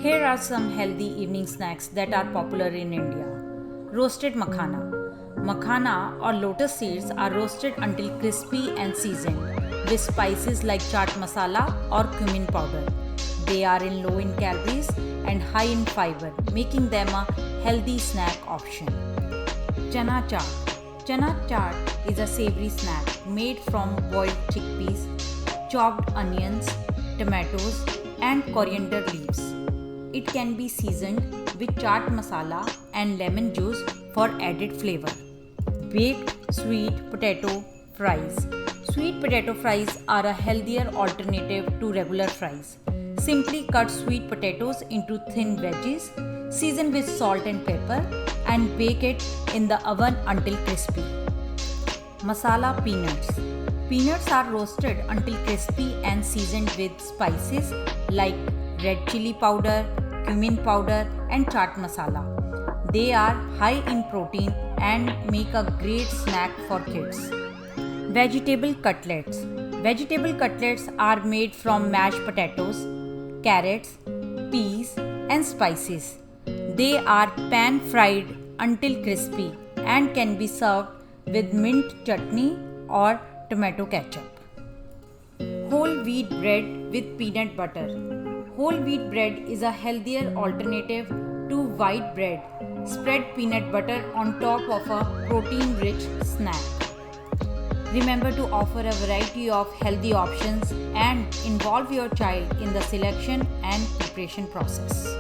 Here are some healthy evening snacks that are popular in India. Roasted makhana. Makhana or lotus seeds are roasted until crispy and seasoned with spices like chaat masala or cumin powder. They are low in calories and high in fiber, making them a healthy snack option. Chana Chaat. Chana Chaat is a savory snack made from boiled chickpeas, chopped onions, tomatoes, and coriander leaves. It can be seasoned with chaat masala and lemon juice for added flavor. Baked sweet potato fries. Sweet potato fries are a healthier alternative to regular fries. Simply cut sweet potatoes into thin wedges, season with salt and pepper, and bake it in the oven until crispy. Masala Peanuts. Peanuts are roasted until crispy and seasoned with spices like red chili powder, cumin powder, and chaat masala. They are high in protein and make a great snack for kids. Vegetable cutlets. Vegetable cutlets are made from mashed potatoes, carrots, peas, and spices. They are pan fried until crispy and can be served with mint chutney or tomato ketchup. Whole wheat bread with peanut butter. Whole wheat bread is a healthier alternative to white bread. Spread peanut butter on top of a protein-rich snack. Remember to offer a variety of healthy options and involve your child in the selection and preparation process.